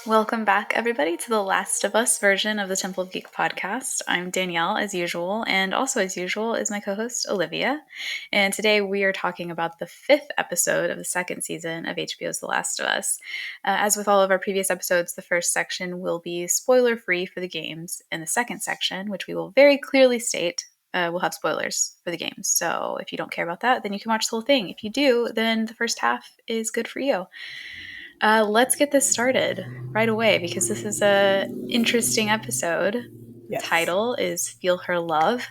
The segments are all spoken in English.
Welcome back, everybody, to the Last of Us version of the Temple of Geek podcast. I'm Danielle, as usual, and also as usual is my co-host Olivia. And today we are talking about the 5th episode of the 2nd season of HBO's The Last of Us. As with all of our previous episodes, the first section will be spoiler-free for the games, and the second section, which we will very clearly state, will have spoilers for the games. So if you don't care about that, then you can watch the whole thing. If you do, then the first half is good for you. Let's get this started right away because this is a interesting episode. The title is Feel Her Love.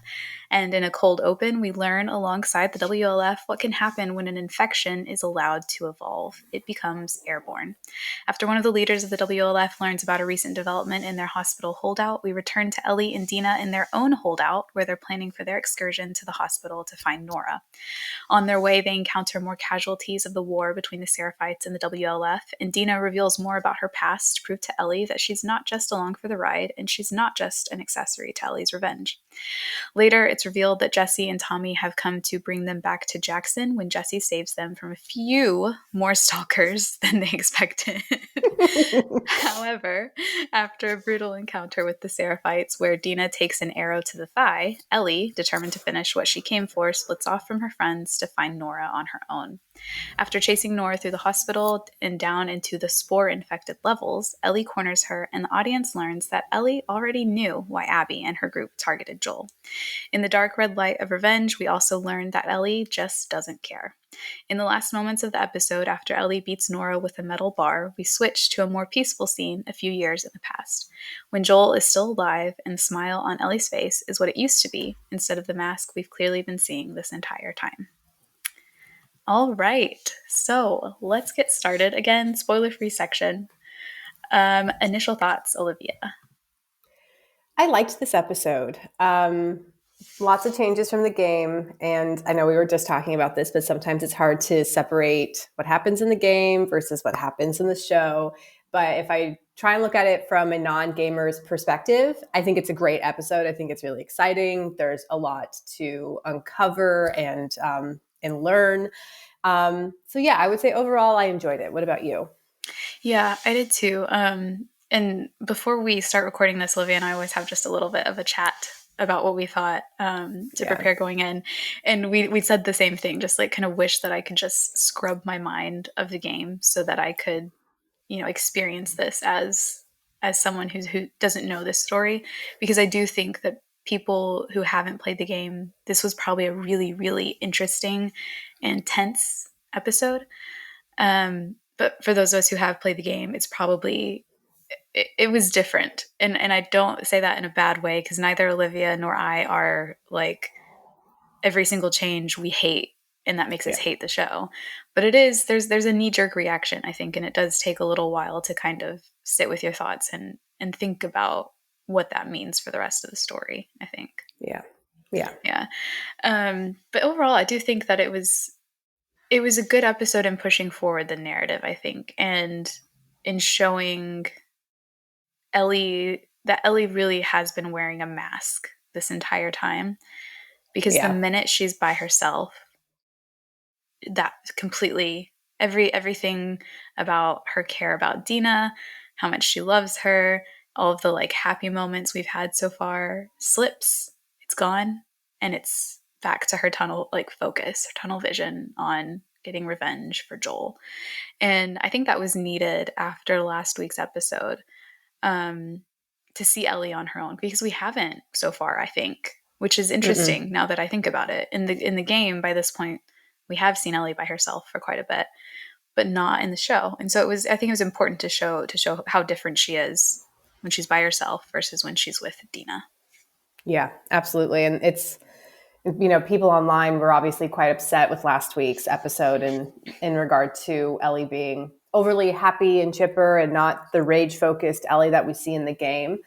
And in a cold open, we learn alongside the WLF what can happen when an infection is allowed to evolve. It becomes airborne. After one of the leaders of the WLF learns about a recent development in their hospital holdout, we return to Ellie and Dina in their own holdout, where they're planning for their excursion to the hospital to find Nora. On their way, they encounter more casualties of the war between the Seraphites and the WLF, and Dina reveals more about her past to prove to Ellie that she's not just along for the ride, and she's not just an accessory to Ellie's revenge. Later, it's revealed that Jesse and Tommy have come to bring them back to Jackson when Jesse saves them from a few more stalkers than they expected. However, after a brutal encounter with the Seraphites where Dina takes an arrow to the thigh, Ellie, determined to finish what she came for, splits off from her friends to find Nora on her own. After chasing Nora through the hospital and down into the spore-infected levels, Ellie corners her, and the audience learns that Ellie already knew why Abby and her group targeted Joel. In the dark red light of revenge, we also learn that Ellie just doesn't care. In the last moments of the episode, after Ellie beats Nora with a metal bar, we switch to a more peaceful scene a few years in the past, when Joel is still alive and the smile on Ellie's face is what it used to be, instead of the mask we've clearly been seeing this entire time. All right, so let's get started. Again, spoiler-free section. Initial thoughts, Olivia. I liked this episode. Lots of changes from the game, and I know we were just talking about this, but sometimes it's hard to separate what happens in the game versus what happens in the show. But if I try and look at it from a non-gamer's perspective, I think it's a great episode. I think it's really exciting. There's a lot to uncover and learn. So yeah, I would say overall I enjoyed it. What about you? Yeah, I did too. And before we start recording this, Olivia and I always have just a little bit of a chat about what we thought to prepare going in. And we said the same thing, just like kind of wish that I could just scrub my mind of the game so that I could, experience this as someone who doesn't know this story. Because I do think that people who haven't played the game, this was probably a really, really interesting and tense episode. But for those of us who have played the game, it's probably it was different. And I don't say that in a bad way, because neither Olivia nor I are like every single change we hate and that makes us hate the show. But it is there's a knee-jerk reaction, I think, and it does take a little while to kind of sit with your thoughts and think about what that means for the rest of the story, I think. Yeah. But overall, I do think that it was a good episode in pushing forward the narrative, I think, and in showing Ellie that Ellie really has been wearing a mask this entire time, because the minute she's by herself, that completely everything about her care about Dina, how much she loves her, all of the like happy moments we've had so far slips. It's gone, and it's back to her tunnel vision on getting revenge for Joel. And I think that was needed after last week's episode, to see Ellie on her own, because we haven't so far, I think, which is interesting now that I think about it. In the game, by this point, we have seen Ellie by herself for quite a bit, but not in the show. And so I think it was important to show how different she is when she's by herself versus when she's with Dina. Yeah, absolutely. And it's, people online were obviously quite upset with last week's episode in regard to Ellie being overly happy and chipper and not the rage-focused Ellie that we see in the game.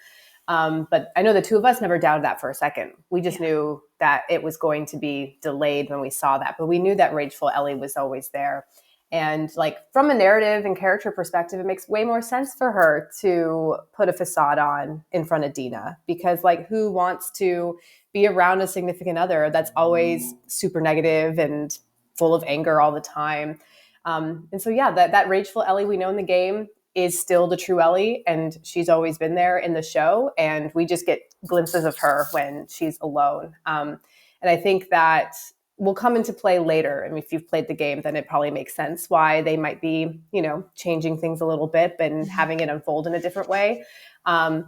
But I know the two of us never doubted that for a second. We just knew that it was going to be delayed when we saw that. But we knew that rageful Ellie was always there. And like from a narrative and character perspective, it makes way more sense for her to put a facade on in front of Dina, because like who wants to be around a significant other that's always super negative and full of anger all the time? And so, yeah, that rageful Ellie we know in the game, is still the true Ellie, and she's always been there in the show, and we just get glimpses of her when she's alone. And I think that will come into play later. And if you've played the game, then it probably makes sense why they might be, changing things a little bit and having it unfold in a different way. And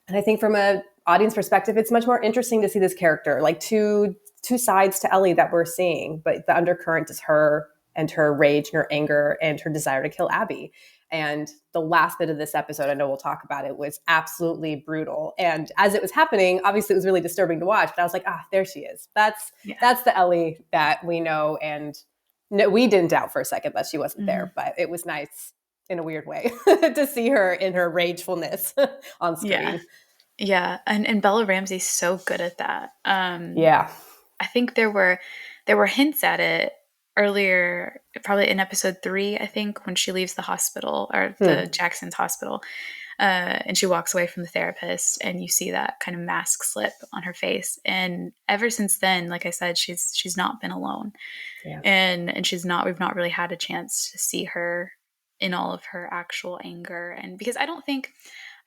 I think from a audience perspective, it's much more interesting to see this character, like two sides to Ellie that we're seeing, but the undercurrent is her and her rage and her anger and her desire to kill Abby. And the last bit of this episode, I know we'll talk about it, was absolutely brutal. And as it was happening, obviously it was really disturbing to watch, but I was like, there she is. That's the Ellie that we know. And no, we didn't doubt for a second that she wasn't there, but it was nice in a weird way to see her in her ragefulness on screen. Yeah. And Bella Ramsey's so good at that. Yeah. I think there were hints at it earlier, probably in episode 3, I think, when she leaves the hospital, or the Jackson's hospital, and she walks away from the therapist, and you see that kind of mask slip on her face. And ever since then, like I said, she's not been alone. Yeah. And we've not really had a chance to see her in all of her actual anger. And because I don't think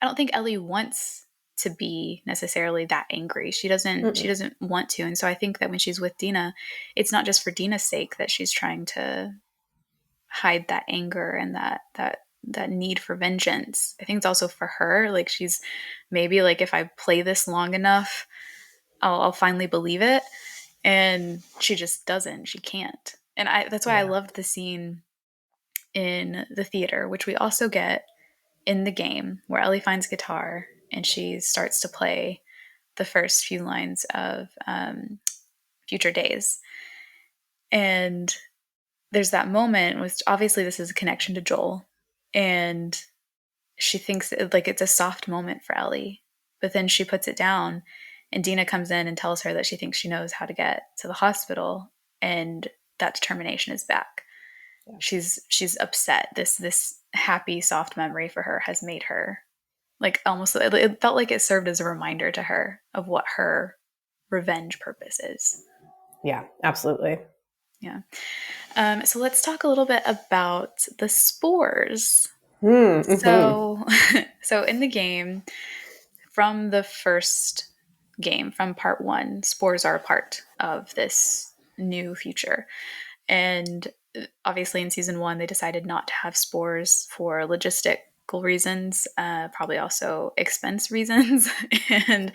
Ellie wants to be necessarily that angry. She doesn't want to. And so I think that when she's with Dina, it's not just for Dina's sake that she's trying to hide that anger and that need for vengeance. I think it's also for her. Like, she's maybe like, if I play this long enough, I'll finally believe it. And she just doesn't. She can't. And that's why I loved the scene in the theater, which we also get in the game, where Ellie finds guitar and she starts to play the first few lines of Future Days. And there's that moment, which obviously this is a connection to Joel, and she thinks like it's a soft moment for Ellie, but then she puts it down, and Dina comes in and tells her that she thinks she knows how to get to the hospital, and that determination is back. Yeah. She's upset. This happy, soft memory for her has made her, like, almost, it felt like it served as a reminder to her of what her revenge purpose is. Yeah, absolutely. Yeah. So let's talk a little bit about the spores. Mm-hmm. So in the game, from the first game, from part 1, spores are a part of this new future. And obviously in season 1, they decided not to have spores for logistical reasons, probably also expense reasons. and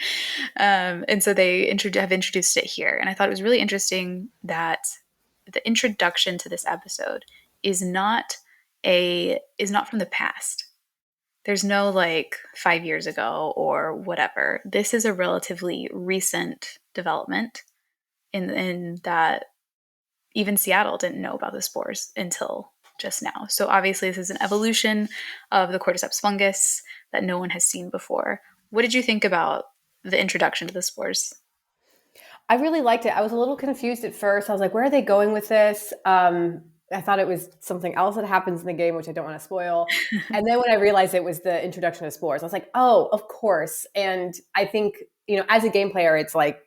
so they have introduced it here. And I thought it was really interesting that the introduction to this episode is not from the past. There's no like 5 years ago or whatever. This is a relatively recent development in that even Seattle didn't know about the spores until just now. So obviously this is an evolution of the cordyceps fungus that no one has seen before. What did you think about the introduction to the spores? I really liked it. I was a little confused at first. I was like, where are they going with this? I thought it was something else that happens in the game, which I don't want to spoil. And then when I realized it was the introduction of spores, I was like, oh, of course. And I think, as a game player, it's like,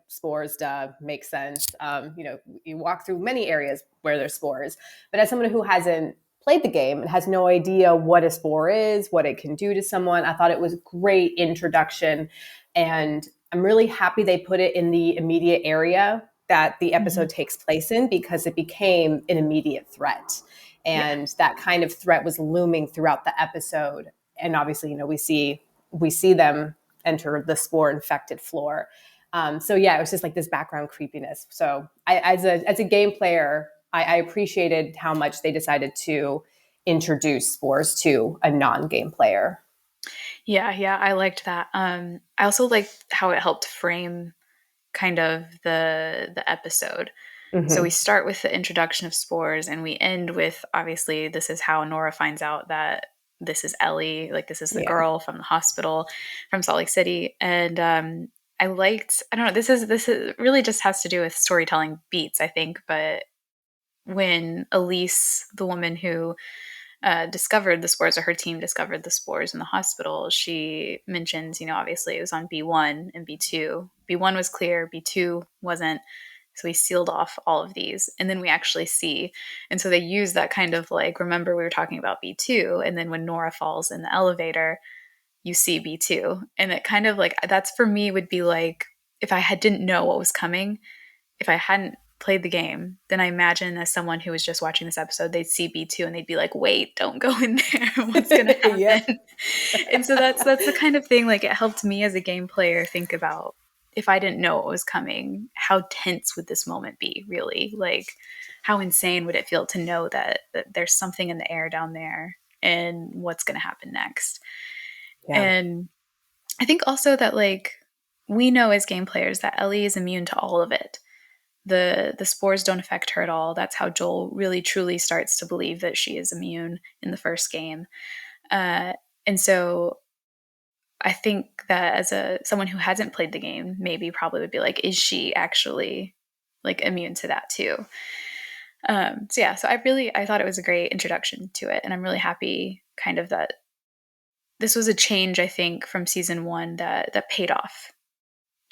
spores, makes sense. You walk through many areas where there's spores. But as someone who hasn't played the game and has no idea what a spore is, what it can do to someone, I thought it was a great introduction. And I'm really happy they put it in the immediate area that the episode takes place in, because it became an immediate threat. And that kind of threat was looming throughout the episode. And obviously, we see them enter the spore infected floor. So yeah, it was just like this background creepiness. So as a game player, I appreciated how much they decided to introduce spores to a non-game player. Yeah, I liked that. I also liked how it helped frame kind of the episode. So we start with the introduction of spores, and we end with, obviously, this is how Nora finds out that this is Ellie, like this is the girl from the hospital from Salt Lake City. And I don't know, this is really just has to do with storytelling beats, I think. But when Elise, the woman who discovered the spores, or her team discovered the spores in the hospital, she mentions, obviously it was on B1 and B2. B1 was clear, B2 wasn't. So he sealed off all of these. And then we actually see. And so they use that kind of like, remember we were talking about B2. And then when Nora falls in the elevator, you see B2. And it kind of like, that's for me would be like, if didn't know what was coming, if I hadn't played the game, then I imagine as someone who was just watching this episode, they'd see B2 and they'd be like, wait, don't go in there. What's going to Yep. happen? And so that's the kind of thing, like it helped me as a game player think about, if I didn't know what was coming, how tense would this moment be, really? Like, how insane would it feel to know that there's something in the air down there and what's going to happen next? Yeah. And I think also that, like, we know as game players that Ellie is immune to all of it. The spores don't affect her at all. That's how Joel really truly starts to believe that she is immune in the first game. And so I think that as someone who hasn't played the game, maybe probably would be like, is she actually like immune to that too? So I thought it was a great introduction to it, and I'm really happy kind of that this was a change, I think, from season 1 that paid off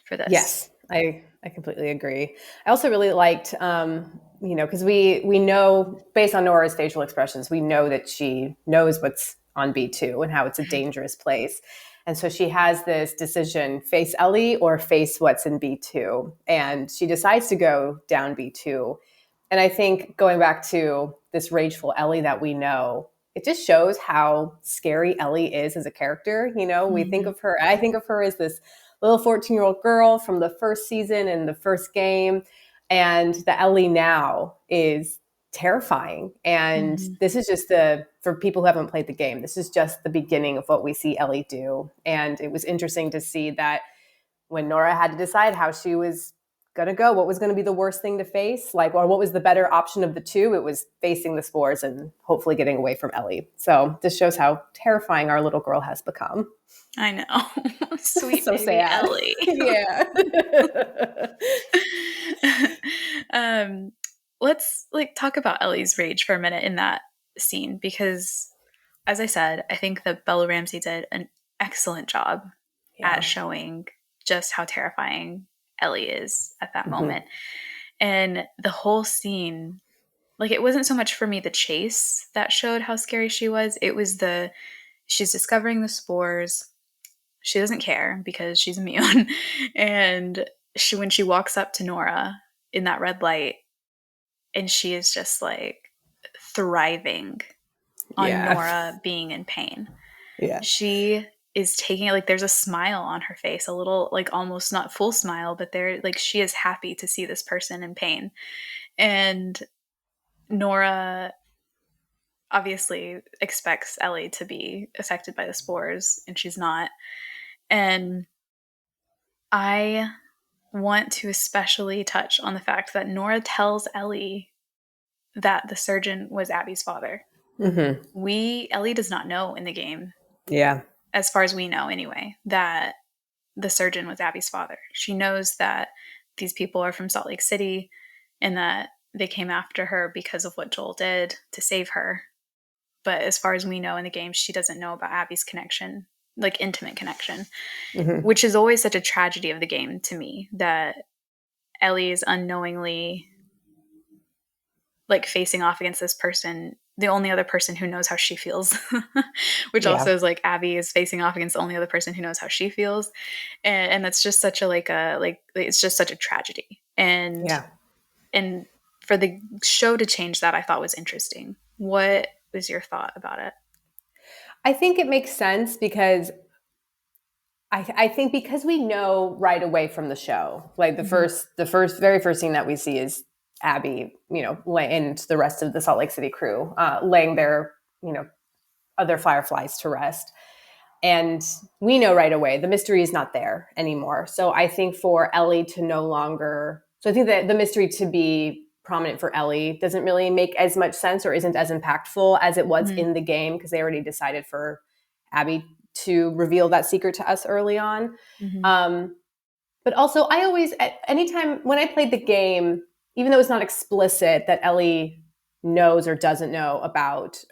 for this. Yes, I completely agree. I also really liked, because we know based on Nora's facial expressions, we know that she knows what's on B2 and how it's a dangerous place. And so she has this decision, face Ellie or face what's in B2. And she decides to go down B2. And I think going back to this rageful Ellie that we know, it just shows how scary Ellie is as a character. We think of her, I think of her as this little 14-year-old girl from the first season and the first game. And the Ellie now is terrifying. And this is just for people who haven't played the game, this is just the beginning of what we see Ellie do. And it was interesting to see that when Nora had to decide how she was going to go, what was going to be the worst thing to face, or what was the better option of the two, it was facing the spores and hopefully getting away from Ellie. So this shows how terrifying our little girl has become. I know. Sweet so baby sad. Ellie. Yeah. Let's talk about Ellie's rage for a minute in that scene, because as I said, I think that Bella Ramsey did an excellent job at showing just how terrifying Ellie is at that moment. And the whole scene, it wasn't so much for me the chase that showed how scary she was. It was she's discovering the spores. She doesn't care because she's immune. And when she walks up to Nora in that red light, and she is just thriving on Nora being in pain. Yeah. She is taking it, there's a smile on her face, a little, almost not full smile, but she is happy to see this person in pain. And Nora obviously expects Ellie to be affected by the spores, and she's not. And I want to especially touch on the fact that Nora tells Ellie that the surgeon was Abby's father. Ellie does not know in the game. Yeah. As far as we know anyway, that the surgeon was Abby's father. She knows that these people are from Salt Lake City and that they came after her because of what Joel did to save her. But as far as we know in the game, she doesn't know about Abby's connection, intimate connection, which is always such a tragedy of the game to me, that Ellie is unknowingly facing off against this person, the only other person who knows how she feels, which also is Abby is facing off against the only other person who knows how she feels. And that's just such it's just such a tragedy. And for the show to change that, I thought was interesting. What was your thought about it? I think it makes sense because I think because we know right away from the show, the very first scene that we see is Abby, and the rest of the Salt Lake City crew laying their, other fireflies to rest. And we know right away the mystery is not there anymore. So I think for Ellie to I think that the mystery to be prominent for Ellie doesn't really make as much sense or isn't as impactful as it was in the game, because they already decided for Abby to reveal that secret to us early on. But also anytime when I played the game, even though it's not explicit that Ellie knows or doesn't know about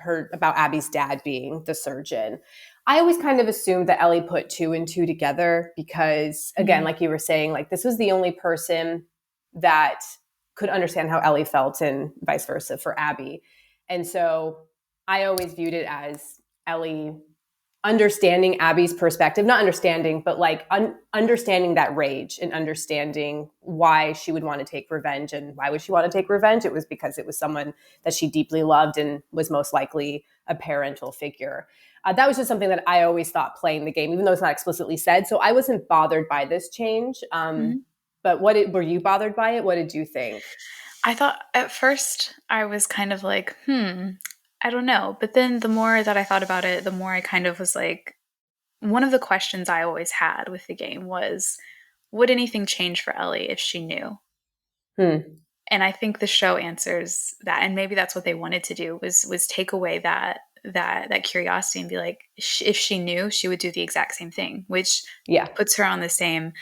Abby's dad being the surgeon, I always kind of assumed that Ellie put 2 and 2 together because, again, like you were saying, this was the only person that could understand how Ellie felt and vice versa for Abby. And so I always viewed it as Ellie understanding Abby's perspective, not understanding, but like understanding that rage and understanding why she would want to take revenge. And why would she want to take revenge? It was because it was someone that she deeply loved and was most likely a parental figure. That was just something that I always thought playing the game, even though it's not explicitly said. So I wasn't bothered by this change. But were you bothered by it? What did you think? I thought at first I was kind of like, I don't know. But then the more that I thought about it, the more I kind of was like, one of the questions I always had with the game was, would anything change for Ellie if she knew? And I think the show answers that, and maybe that's what they wanted to do was take away that curiosity and be like, if she knew, she would do the exact same thing, which puts her on the same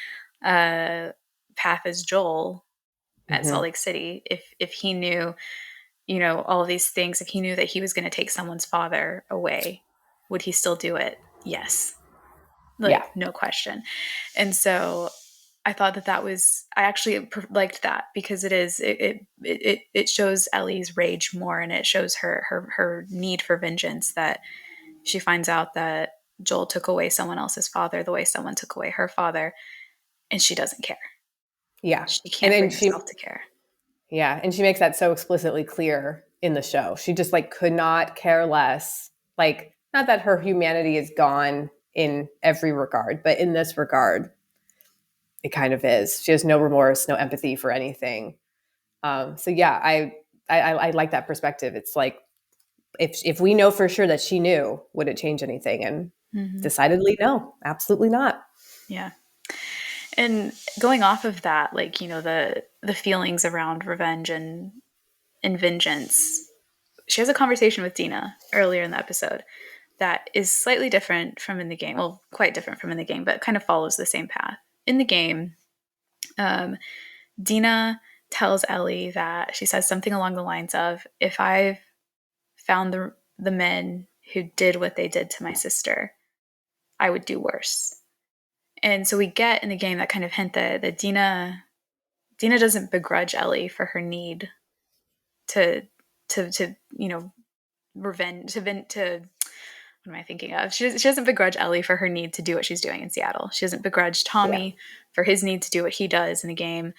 path as Joel at Salt Lake City. If he knew, all of these things, if he knew that he was going to take someone's father away, would he still do it? Yes. No question. And so I thought that was, I actually liked that because it shows Ellie's rage more, and it shows her need for vengeance, that she finds out that Joel took away someone else's father the way someone took away her father, and she doesn't care. Yeah. She can't bring herself to care. Yeah. And she makes that so explicitly clear in the show. She just like could not care less. Like, not that her humanity is gone in every regard, but in this regard, it kind of is. She has no remorse, no empathy for anything. So yeah, I like that perspective. It's like, if we know for sure that she knew, would it change anything? And decidedly no, absolutely not. Yeah. And going off of that, like, the feelings around revenge and vengeance, she has a conversation with Dina earlier in the episode that is slightly different from in the game. Well, quite different from in the game, but kind of follows the same path. In the game, Dina tells Ellie that she says something along the lines of, if I've found the men who did what they did to my sister, I would do worse. And so we get in the game that kind of hint that Dina doesn't begrudge Ellie for her need to revenge, to what am I thinking of? She doesn't begrudge Ellie for her need to do what she's doing in Seattle. She doesn't begrudge Tommy for his need to do what he does in the game.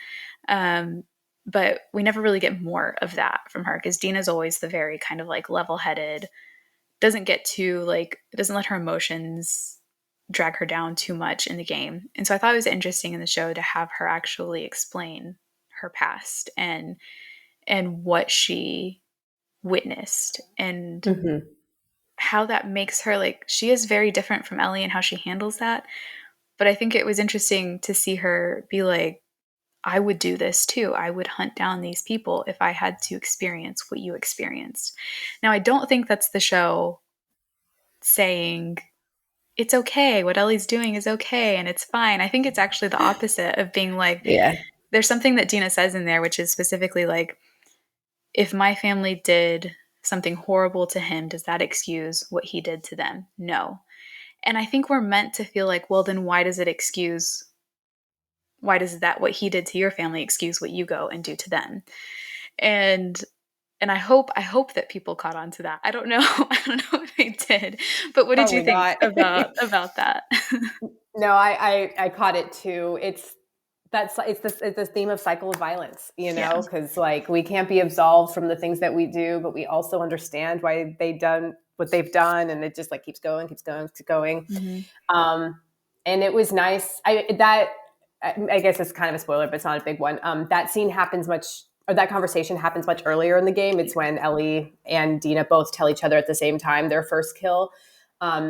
But we never really get more of that from her, because Dina's always the very kind of like level-headed, doesn't let her emotions drag her down too much in the game. And so I thought it was interesting in the show to have her actually explain her past and what she witnessed, and how that makes her, like, she is very different from Ellie and how she handles that. But I think it was interesting to see her be like, I would do this too. I would hunt down these people if I had to experience what you experienced. Now, I don't think that's the show saying it's okay, what Ellie's doing is okay and it's fine. I think it's actually the opposite of being like, there's something that Dina says in there, which is specifically like, if my family did something horrible to him, does that excuse what he did to them? No. And I think we're meant to feel like, well, then why does what he did to your family excuse what you go and do to them? And I hope that people caught on to that. I don't know. I don't know if they did. But what did you think about that? No, I caught it too. It's the theme of cycle of violence, because like we can't be absolved from the things that we do, but we also understand why they've done what they've done, and it just like keeps going. And it was nice. I guess it's kind of a spoiler, but it's not a big one. That conversation happens much earlier in the game. It's when Ellie and Dina both tell each other at the same time their first kill,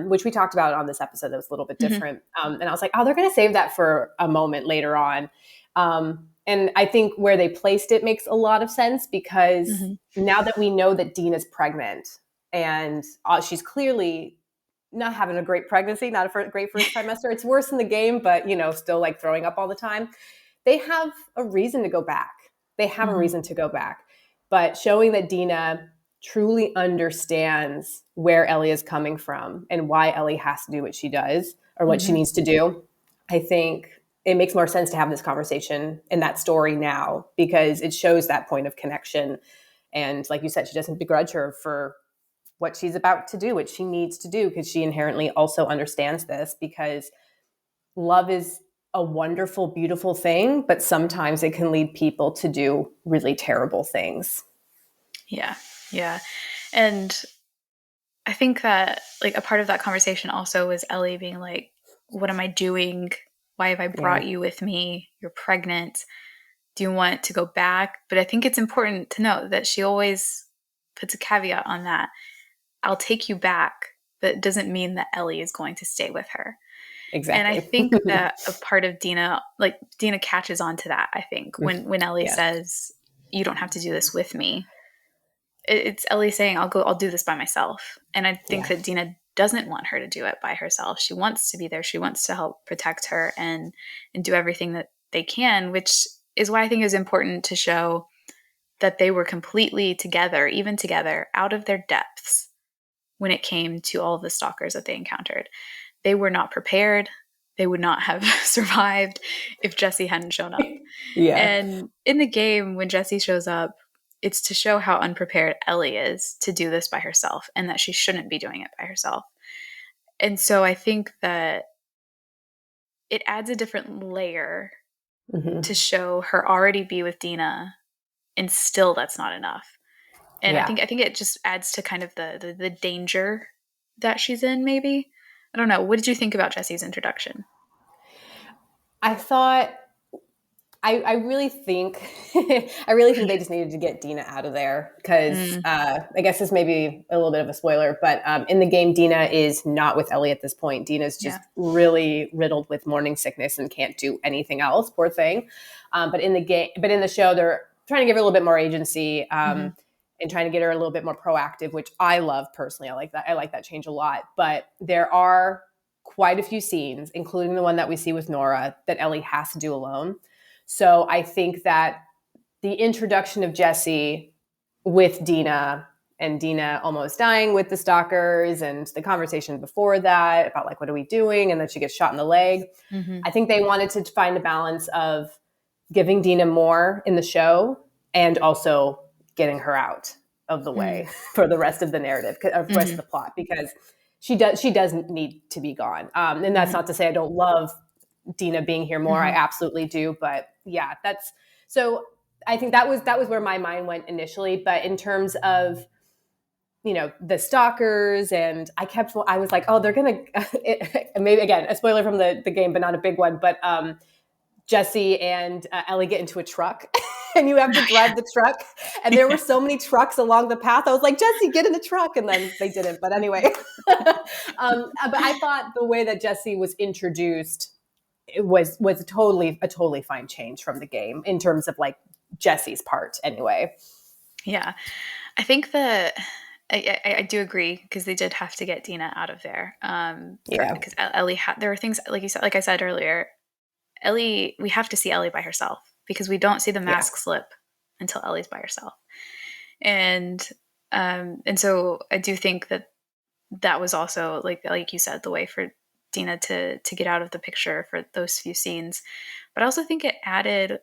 which we talked about on this episode. That was a little bit different. And I was like, oh, they're going to save that for a moment later on. And I think where they placed it makes a lot of sense, because now that we know that Dina's pregnant and she's clearly not having a great pregnancy, not a great first trimester. It's worse in the game, but still like throwing up all the time. They have a reason to go back. But showing that Dina truly understands where Ellie is coming from and why Ellie has to do what she does or what she needs to do, I think it makes more sense to have this conversation in that story now, because it shows that point of connection. And like you said, she doesn't begrudge her for what she's about to do, what she needs to do, because she inherently also understands this, because love is a wonderful, beautiful thing, but sometimes it can lead people to do really terrible things. Yeah. Yeah. And I think that like a part of that conversation also was Ellie being like, what am I doing? Why have I Yeah, brought you with me? You're pregnant. Do you want to go back? But I think it's important to note that she always puts a caveat on that. I'll take you back, but it doesn't mean that Ellie is going to stay with her. And I exactly. think that a part of Dina, like Dina catches on to that, I think, when Ellie Yeah, says, you don't have to do this with me. It's Ellie saying, I'll do this by myself. And I think yeah, that Dina doesn't want her to do it by herself. She wants to be there. She wants to help protect her and do everything that they can, which is why I think it was important to show that they were completely together, even together, out of their depths when it came to all of the stalkers that they encountered. They were not prepared. They would not have survived if Jesse hadn't shown up. yeah, And in the game, when Jesse shows up, it's to show how unprepared Ellie is to do this by herself and that she shouldn't be doing it by herself. And so I think that it adds a different layer hmm to show her already be with Dina, and still that's not enough. And I yeah. think it just adds to kind of the danger that she's in, maybe. I don't know. What did you think about Jesse's introduction? I thought I really think I really think they just needed to get Dina out of there, because Mm, I guess this may be a little bit of a spoiler, but in the game, Dina is not with Ellie at this point. Dina's yeah. just really riddled with morning sickness and can't do anything else. Poor thing. But in the show, they're trying to give her a little bit more agency, Hmm. and trying to get her a little bit more proactive, which I love personally. I like that. I like that change a lot. But there are quite a few scenes, including the one that we see with Nora, that Ellie has to do alone. So I think that the introduction of Jesse with Dina, and Dina almost dying with the stalkers, and the conversation before that about like, what are we doing? And then she gets shot in the leg. Hmm. I think they wanted to find a balance of giving Dina more in the show and also getting her out of the Hmm. way for the rest of the narrative, or the rest of Hmm. the plot, because she does need to be gone. And that's Hmm. not to say I don't love Dina being here more. I Hmm. absolutely do. But yeah, that's so. I think that was where my mind went initially. But in terms of the stalkers, and I was like, oh, they're gonna maybe again a spoiler from the game, but not a big one. But Jesse and Ellie get into a truck. And you have to drive the truck. And there were so many trucks along the path. I was like, Jesse, get in the truck. And then they didn't. But anyway, but I thought the way that Jesse was introduced, it was a totally fine change from the game in terms of like Jesse's part anyway. Yeah. I think that I do agree because they did have to get Dina out of there. Yeah. Because Ellie there were things like you said, like I said earlier, Ellie, we have to see Ellie by herself because we don't see the Yeah. mask slip until Ellie's by herself. And so I do think that that was also like you said, the way for Dina to get out of the picture for those few scenes. But I also think it added,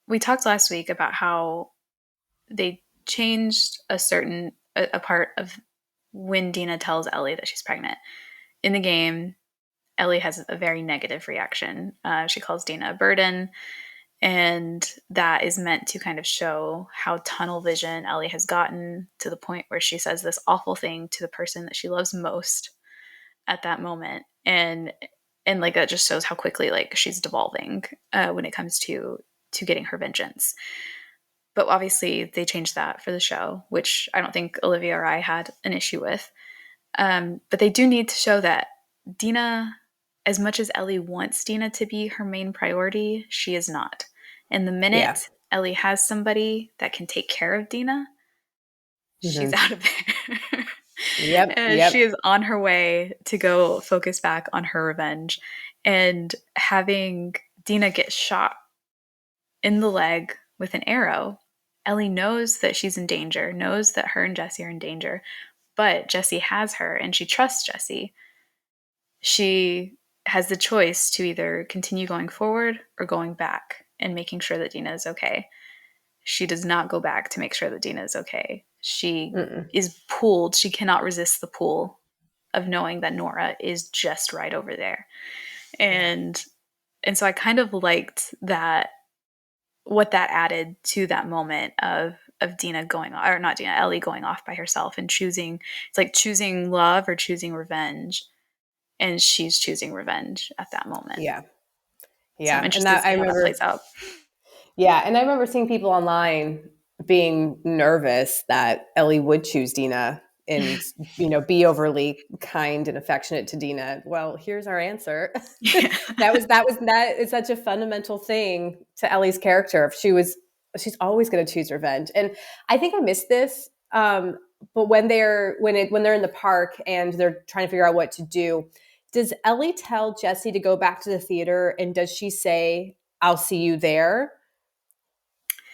we talked last week about how they changed a part of when Dina tells Ellie that she's pregnant. In the game, Ellie has a very negative reaction. She calls Dina a burden, and that is meant to kind of show how tunnel vision Ellie has gotten, to the point where she says this awful thing to the person that she loves most at that moment. And like that just shows how quickly like she's devolving when it comes to getting her vengeance. But obviously they changed that for the show, which I don't think Olivia or I had an issue with. But they do need to show that Dina, as much as Ellie wants Dina to be her main priority, she is not. And the Yeah. minute Ellie has somebody that can take care of Dina, she's hmm out of there. Yep. And she Yep. is on her way to go focus back on her revenge. And having Dina get shot in the leg with an arrow, Ellie knows that she's in danger, knows that her and Jesse are in danger, but Jesse has her and she trusts Jesse. She has the choice to either continue going forward or going back and making sure that Dina is okay. She does not go back to make sure that Dina is okay. She Mm-mm. is pulled. She cannot resist the pull of knowing that Nora is just right over there. Yeah. And so I kind of liked that, what that added to that moment of Dina going, or not Dina, Ellie going off by herself and choosing, it's like choosing love or choosing revenge, and she's choosing revenge at that moment. Yeah. So I'm Yeah. And interested to that see how that plays out. yeah. And I remember seeing people online being nervous that Ellie would choose Dina and, be overly kind and affectionate to Dina. Well, here's our answer. Yeah. That is such a fundamental thing to Ellie's character. If she's always going to choose revenge. And I think I missed this. But when they're in the park and they're trying to figure out what to do, does Ellie tell Jesse to go back to the theater, and does she say, "I'll see you there"?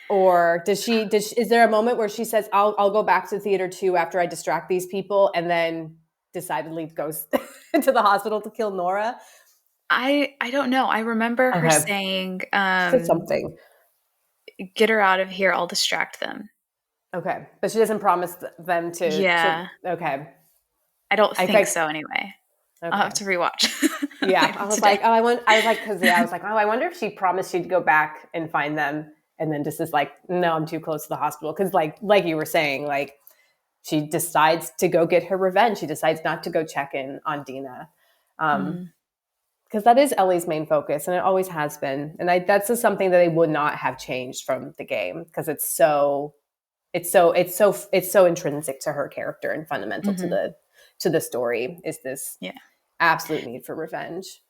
Or is there a moment where she says, I'll go back to the theater too after I distract these people, and then decidedly goes into the hospital to kill Nora? I don't know. I remember her Okay. saying, She said something. "Get her out of here. I'll distract them." Okay. But she doesn't promise them to Yeah, okay. I don't I think think so. Anyway, I'll have okay. to rewatch Yeah. later I was today. like, I was like, because I was like, I wonder if she promised she'd go back and find them, and then just is like, no, I'm too close to the hospital. Because like you were saying, like she decides to go get her revenge. She decides not to go check in on Dina. Mm-hmm. Because that is Ellie's main focus, and it always has been. And that's just something that they would not have changed from the game, because it's so intrinsic to her character and fundamental Mm-hmm. to the story. Is this Yeah, absolute need for revenge?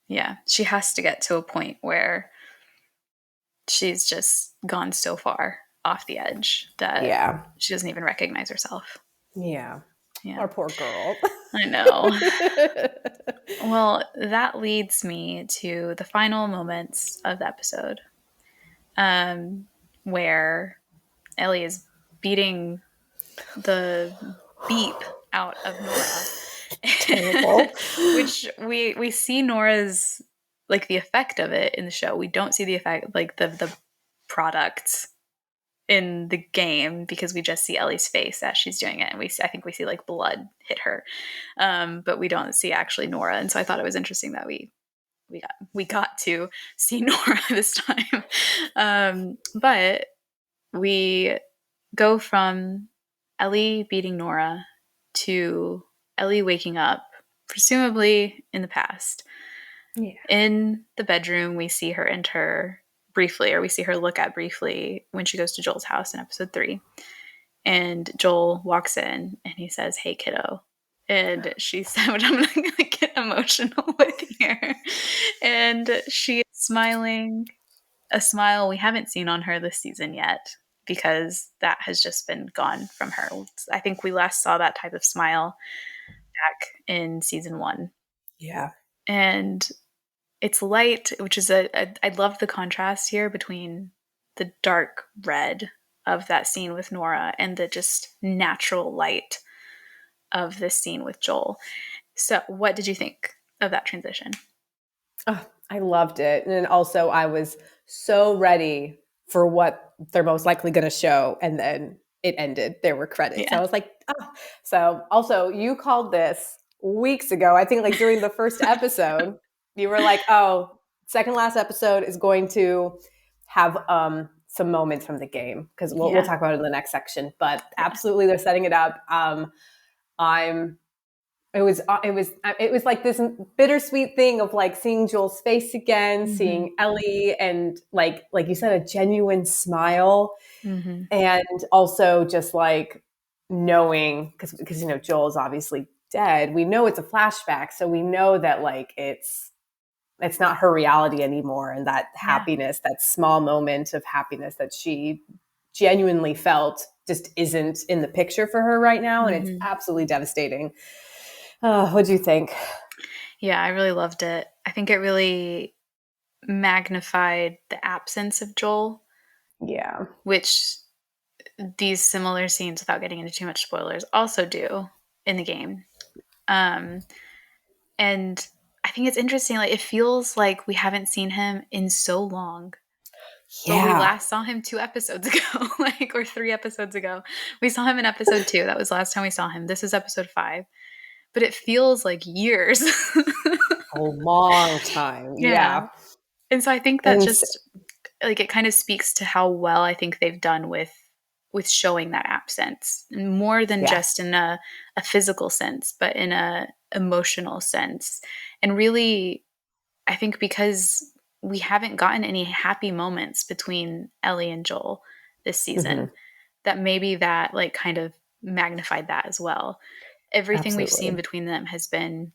yeah. She has to get to a point where she's just gone so far off the edge that Yeah, she doesn't even recognize herself. yeah. Yeah, Our poor girl. I know. Well, that leads me to the final moments of the episode, um, where Ellie is beating the beep out of Nora, Terrible. which we see Nora's, like, the effect of it in the show. We don't see the effect, like the products in the game, because we just see Ellie's face as she's doing it, and I think we see like blood hit her, but we don't see actually Nora. And so I thought it was interesting that we got to see Nora this time. But we go from Ellie beating Nora to Ellie waking up, presumably in the past. Yeah. In the bedroom, we see her enter briefly, or we see her look at briefly when she goes to Joel's house in episode 3. And Joel walks in and he says, "Hey, kiddo." And she said, which I'm going to get emotional with here. And she is smiling, a smile we haven't seen on her this season yet, because that has just been gone from her. I think we last saw that type of smile back in season 1. Yeah. And it's light, which is I love the contrast here between the dark red of that scene with Nora and the just natural light of this scene with Joel. So, what did you think of that transition? Oh, I loved it. And also, I was so ready for what they're most likely going to show. And then it ended. There were credits. I Yeah. was like, oh. So, also, you called this weeks ago. I think, like, during the first episode, you were like, oh, second last episode is going to have some moments from the game, because we'll Yeah. talk about it in the next section. But Yeah. absolutely, they're setting it up. I'm it was like this bittersweet thing of like seeing Joel's face again, Mm-hmm. seeing Ellie, and like you said, a genuine smile, Mm-hmm. and also just like knowing, because Joel is obviously dead. We know it's a flashback, so we know that like it's not her reality anymore, and that Yeah. happiness, that small moment of happiness that she genuinely felt, just isn't in the picture for her right now, and it's Mm-hmm. absolutely devastating. What do you think? Yeah, I really loved it. I think it really magnified the absence of Joel, Yeah. which these similar scenes, without getting into too much spoilers, also do in the game. Um, and I think it's interesting. Like, it feels like we haven't seen him in so long. But we Yeah. last saw him 2 episodes ago, like, or 3 episodes ago. We saw him in episode 2. That was the last time we saw him. This is episode 5. But it feels like years. A long time. Yeah. Yeah. And so I think that And just, like, it kind of speaks to how well I think they've done with showing that absence, more than yes. just in a physical sense, but in a emotional sense. And really, I think because we haven't gotten any happy moments between Ellie and Joel this Hmm. season, that maybe that like kind of magnified that as well. Everything we've seen Absolutely. between them has been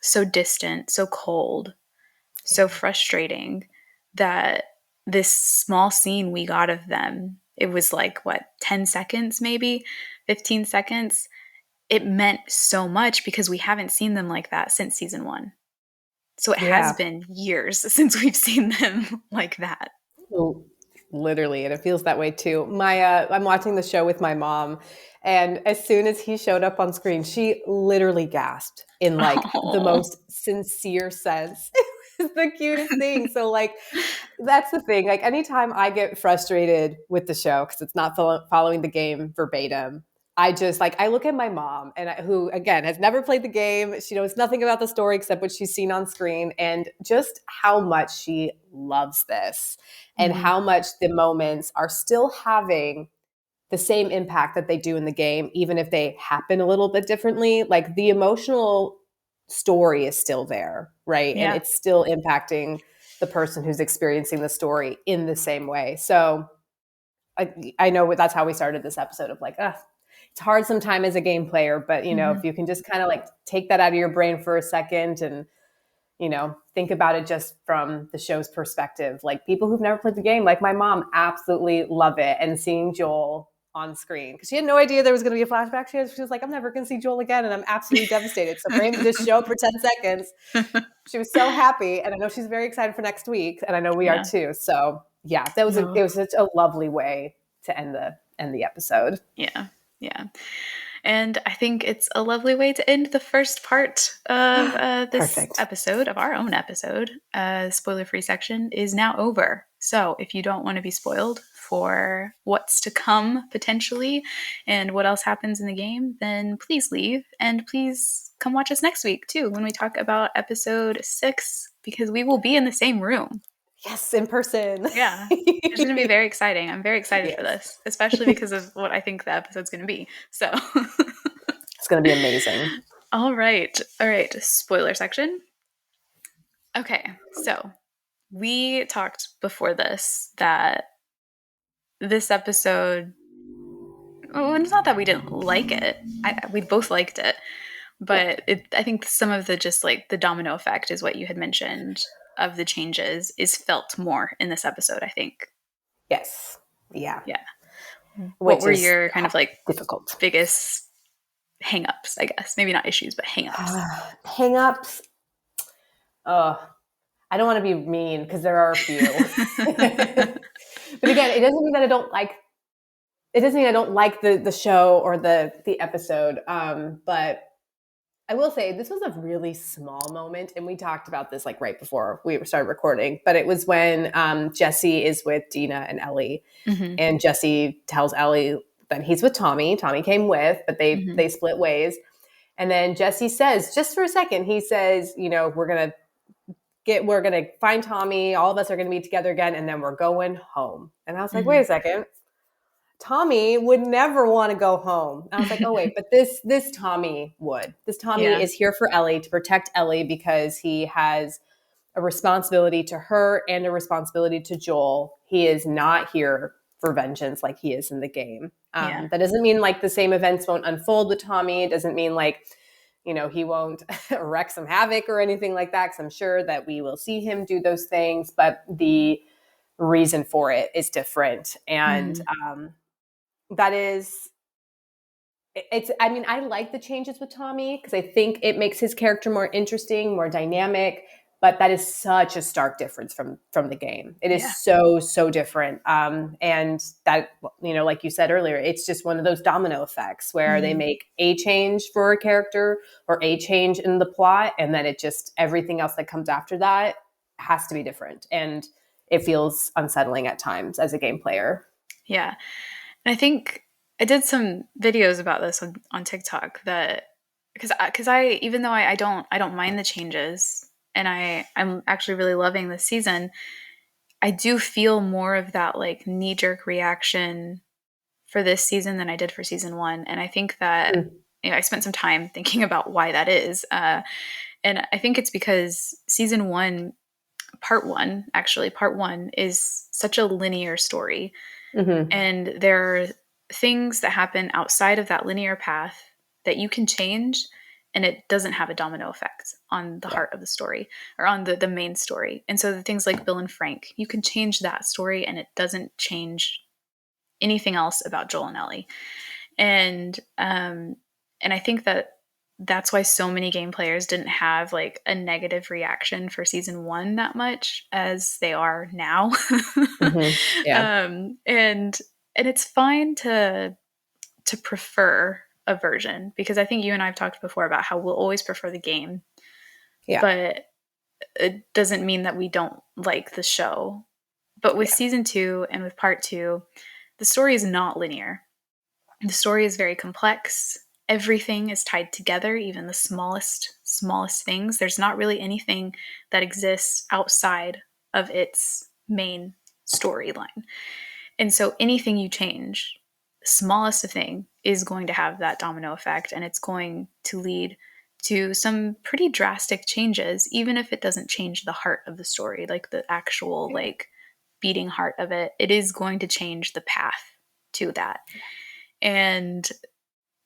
so distant, so cold, so Yeah. frustrating that this small scene we got of them, it was like what, 10 seconds maybe, 15 seconds. It meant so much because we haven't seen them like that since season 1. So it has Yeah. been years since we've seen them like that. Well, literally, and it feels that way too. I'm watching the show with my mom, and as soon as he showed up on screen, she literally gasped in like the Oh. most sincere sense. It was the cutest thing. So like that's the thing. Like anytime I get frustrated with the show because it's not following the game verbatim, I just like I look at my mom and who again has never played the game. She knows nothing about the story except what she's seen on screen, and just how much she loves this, and Mhm. how much the moments are still having the same impact that they do in the game, even if they happen a little bit differently. Like the emotional story is still there, right? And Yeah. it's still impacting the person who's experiencing the story in the same way. So I know that's how we started this episode of like, it's hard sometimes as a game player, but if Mhm. you can just kind of like take that out of your brain for a second and think about it just from the show's perspective. Like people who've never played the game, like my mom, absolutely love it. And seeing Joel on screen, because she had no idea there was going to be a flashback. She was like, I'm never going to see Joel again. And I'm absolutely devastated. So for him to just show up for 10 seconds, she was so happy. And I know she's very excited for next week. And I know we are Yeah. too. So yeah, No. it was such a lovely way to end the episode. Yeah. Yeah. And I think it's a lovely way to end the first part of this Perfect. episode, of our own episode. Spoiler free section is now over. So if you don't want to be spoiled for what's to come potentially and what else happens in the game, then please leave. And please come watch us next week too when we talk about episode 6, because we will be in the same room. Yes, in person. Yeah. It's going to be very exciting. I'm very excited for Yes. this, especially because of what I think the episode's going to be. So, It's going to be amazing. all right. All right. Spoiler section. Okay. So, we talked before this that this episode, well, it's not that we didn't like it. We both liked it. Yeah. But I think some of the just like the domino effect is what you had mentioned of the changes is felt more in this episode, I think. Yes. Yeah. Yeah. What Which were is your kind of like difficult. biggest hangups, I guess? Maybe not issues, but hangups. Hang-ups. Oh, I don't want to be mean because there are a few. But again, it doesn't mean that I don't like it doesn't mean I don't like the show or the episode. But I will say this was a really small moment, and we talked about this like right before we started recording. But it was when Jesse is with Dina and Ellie, Hmm. and Jesse tells Ellie that he's with Tommy. Tommy came with, but Hmm. they split ways. And then Jesse says, just for a second, he says, we're gonna find Tommy. All of us are gonna be together again, and then we're going home. And I was like, wait a Hmm. second. Tommy would never want to go home. And I was like, oh wait, but this Tommy would. This Tommy Yeah. is here for Ellie, to protect Ellie, because he has a responsibility to her and a responsibility to Joel. He is not here for vengeance like he is in the game. Yeah. That doesn't mean like the same events won't unfold with Tommy. It doesn't mean like, he won't wreak some havoc or anything like that, because I'm sure that we will see him do those things, but the reason for it is different. And Hmm. that is I mean, I like the changes with Tommy because I think it makes his character more interesting, more dynamic. but that is such a stark difference from the game. It Yeah. is so different. And that, like you said earlier, it's just one of those domino effects where they make a change for a character or a change in the plot, and then it just, everything else that comes after that has to be different. And it feels unsettling at times as a game player. Yeah. And I think I did some videos about this on TikTok, that because I even though I don't mind the changes, and I'm actually really loving this season, I do feel more of that like knee jerk reaction for this season than I did for season one. And I think that, Mm. I spent some time thinking about why that is. And I think it's because season one, part one is such a linear story. Mm-hmm. And there are things that happen outside of that linear path that you can change, and it doesn't have a domino effect on the Yeah. heart of the story, or on the main story. And so the things like Bill and Frank, you can change that story and it doesn't change anything else about Joel and Ellie. And I think that that's why so many game players didn't have like a negative reaction for season one that much as they are now. Mm-hmm. Yeah. And it's fine to prefer a version, because I think you and I have talked before about how we'll always prefer the game, Yeah. but it doesn't mean that we don't like the show. But with Yeah. season two and with part two, the story is not linear. The story is very complex. Everything is tied together, even the smallest things. There's not really anything that exists outside of its main storyline. And so anything you change, the smallest of thing, is going to have that domino effect, and it's going to lead to some pretty drastic changes, even if it doesn't change the heart of the story, like the actual like beating heart of it. It is going to change the path to that. And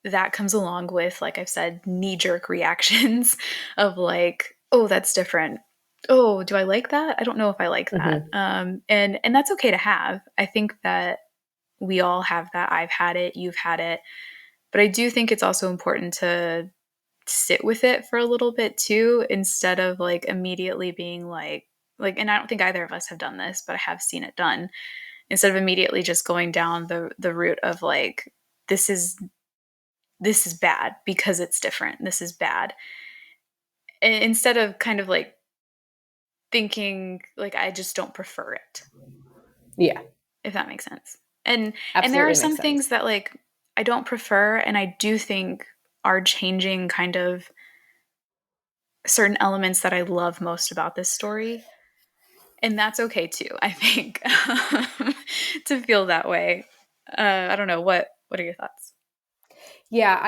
that comes along with, like I've said, knee jerk reactions of like, oh, that's different. Oh, do I like that? I don't know if I like that. Mm-hmm. And that's okay to have. I think that we all have that. I've had it, you've had it. But I do think it's also important to sit with it for a little bit too, instead of like immediately being like, and I don't think either of us have done this, but I have seen it done. Instead of immediately just going down the route of like, this is this is bad because it's different. This is bad. Instead of kind of like thinking like, I just don't prefer it, Yeah. if that makes sense. And there are Absolutely makes some sense. things that like I don't prefer, and I do think are changing kind of certain elements that I love most about this story. And that's okay too, I think, to feel that way. I don't know, what are your thoughts? Yeah,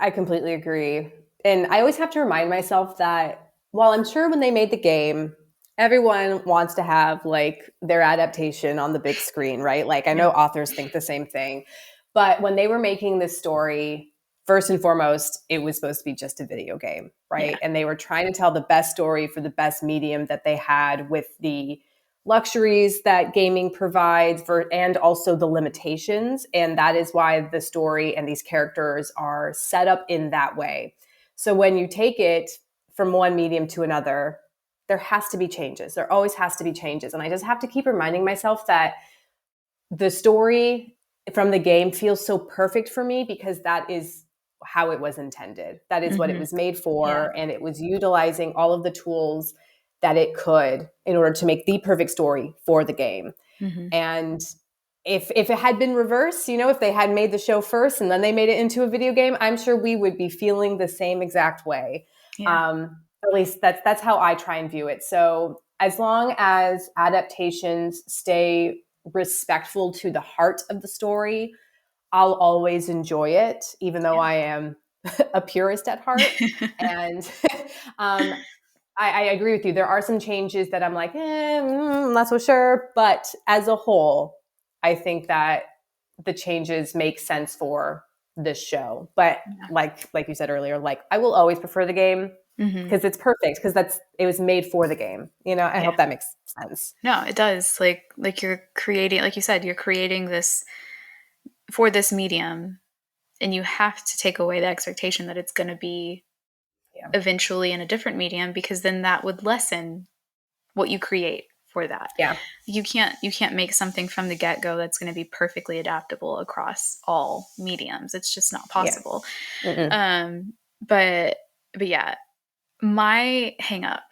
I completely agree. And I always have to remind myself that while I'm sure when they made the game, everyone wants to have like their adaptation on the big screen, right? Like I know Yeah. authors think the same thing. But when they were making this story, first and foremost, it was supposed to be just a video game, Yeah. right? And they were trying to tell the best story for the best medium that they had, with the luxuries that gaming provides for, and also the limitations. And that is why the story and these characters are set up in that way. So when you take it from one medium to another, there has to be changes. There always has to be changes. And I just have to keep reminding myself that the story from the game feels so perfect for me, because that is how it was intended. That is what it Hmm. was made Yeah. for. And it was utilizing all of the tools that it could in order to make the perfect story for the game. Hmm. And if it had been reversed, if they had made the show first and then they made it into a video game, I'm sure we would be feeling the same exact way. Yeah. At least that's how I try and view it. So as long as adaptations stay respectful to the heart of the story, I'll always enjoy it, even though I am a purist at heart. And um, I agree with you. There are some changes that I'm like, I'm not so sure. But as a whole, I think that the changes make sense for this show. But Yeah. like you said earlier, like I will always prefer the game Hmm. because it's perfect, because it was made for the game. I Yeah. hope that makes sense. No, it does. Like you're creating, like you said, you're creating this for this medium, and you have to take away the expectation that it's going to be Yeah. eventually in a different medium, because then that would lessen what you create for that. Yeah. You can't make something from the get-go that's going to be perfectly adaptable across all mediums. It's just not Yeah. possible. Mm-mm. But yeah, my hang up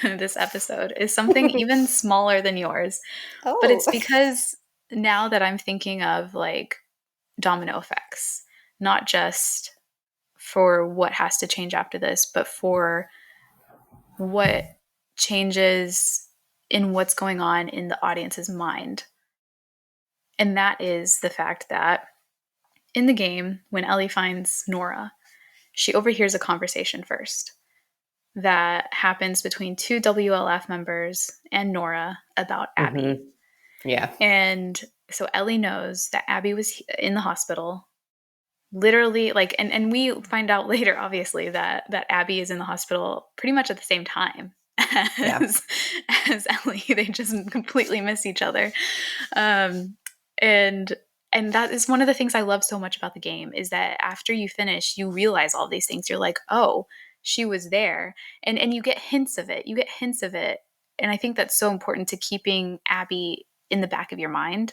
this episode is something even smaller than yours, but Oh. it's because now that I'm thinking of like domino effects, not just for what has to change after this, but for what changes in what's going on in the audience's mind. And that is the fact that in the game, when Ellie finds Nora, she overhears a conversation first that happens between two WLF members and Nora about Abby. Mm-hmm. Yeah. And so Ellie knows that Abby was in the hospital. Literally, like, and we find out later, obviously, that Abby is in the hospital pretty much at the same time Yeah. as as Ellie. They just completely miss each other. Um, and and that is one of the things I love so much about the game, is that after you finish, you realize all these things. You're like, oh, she was there, and you get hints of it. You get hints of it, and I think that's so important to keeping Abby in the back of your mind,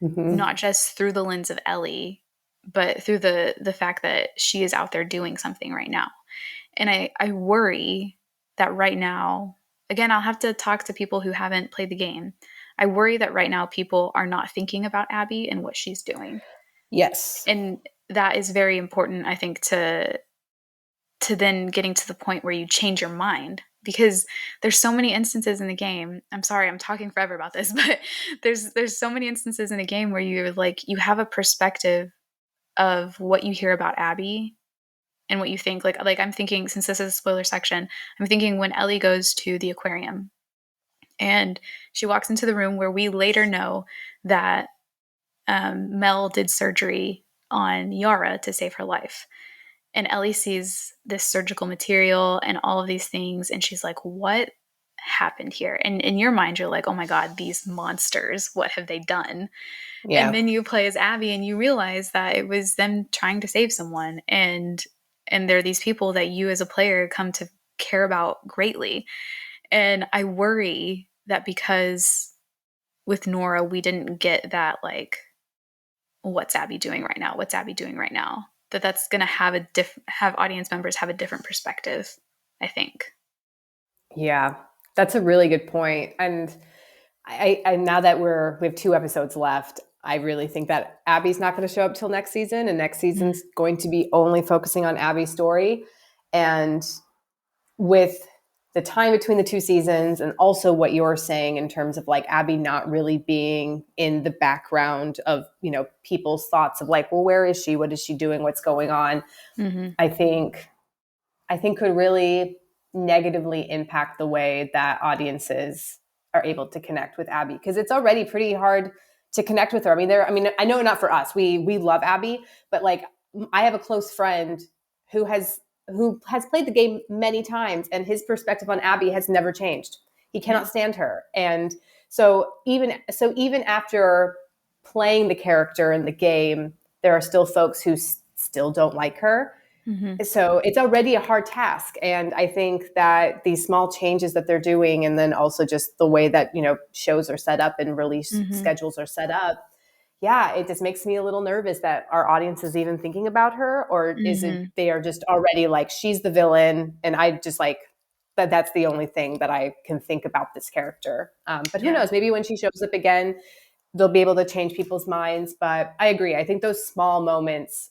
Mm-hmm. not just through the lens of Ellie, but through the fact that she is out there doing something right now. And I worry that right now, again, I'll have to talk to people who haven't played the game. I worry that right now people are not thinking about Abby and what she's doing. Yes. And that is very important, I think, to then getting to the point where you change your mind, because there's so many instances in the game. I'm sorry, I'm talking forever about this, but there's so many instances in the game where you're like, you have a perspective of what you hear about Abby and what you think. Like I'm thinking, since this is a spoiler section, I'm thinking when Ellie goes to the aquarium and she walks into the room where we later know that Mel did surgery on Yara to save her life. And Ellie sees this surgical material and all of these things, and she's like, what happened here? And in your mind, you're like, oh my God, these monsters, what have they done? And Yeah. then you play as Abby and you realize that it was them trying to save someone. And there are these people that you as a player come to care about greatly. And I worry that because with Nora, we didn't get that, like, what's Abby doing right now? What's Abby doing right now? That's going to have audience members have a different perspective, I think. Yeah. That's a really good point. And I now that we have 2 episodes left, I really think that Abby's not going to show up till next season, and next Mm. season's going to be only focusing on Abby's story. And with the time between the 2 seasons, and also what you're saying in terms of like Abby not really being in the background of, people's thoughts of like, well, where is she? What is she doing? What's going on? Mm-hmm. I think could really negatively impact the way that audiences are able to connect with Abby, because it's already pretty hard to connect with her. I know not for us. We love Abby, but like I have a close friend who has played the game many times, and his perspective on Abby has never changed. He cannot Yeah. stand her. And even after playing the character in the game, there are still folks who still don't like her. Mm-hmm. So it's already a hard task. And I think that these small changes that they're doing, and then also just the way that, shows are set up and release Mm-hmm. schedules are set up. Yeah, it just makes me a little nervous that our audience is even thinking about her, or is it Mm-hmm. they are just already like, she's the villain. And I just like that's the only thing that I can think about this character. But who Yeah. knows, maybe when she shows up again, they'll be able to change people's minds. But I agree. I think those small moments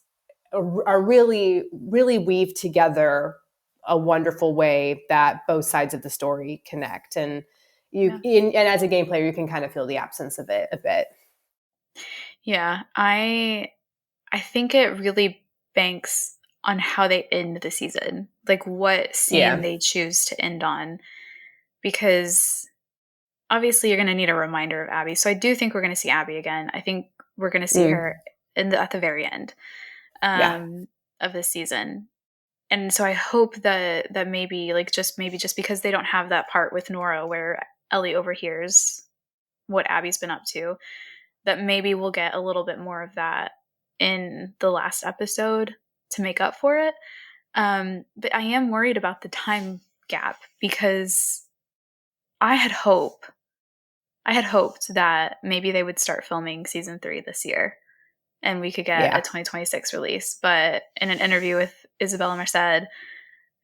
are really, really weave together a wonderful way that both sides of the story connect. And Yeah. and as a game player, you can kind of feel the absence of it a bit. Yeah. I think it really banks on how they end the season, like what scene Yeah. they choose to end on, because obviously you're going to need a reminder of Abby. So I do think we're going to see Abby again. I think we're going to see her Mm. at the very end Yeah. of this season. And so I hope that maybe just because they don't have that part with Nora where Ellie overhears what Abby's been up to, that maybe we'll get a little bit more of that in the last episode to make up for it. But I am worried about the time gap because I had hope. I had hoped that maybe they would start filming season 3 this year and we could get a Yeah. 2026 release. But in an interview with Isabella Merced,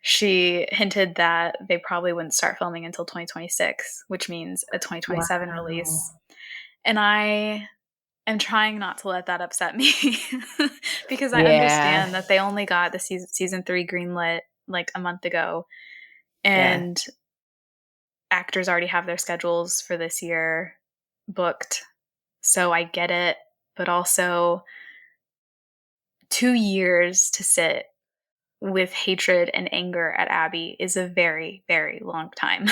she hinted that they probably wouldn't start filming until 2026, which means a 2027 Wow. release. And I am trying not to let that upset me because I Yeah. understand that they only got the season 3 greenlit like a month ago, Yeah. and actors already have their schedules for this year booked. So I get it, but also 2 years to sit with hatred and anger at Abby is a very, very long time.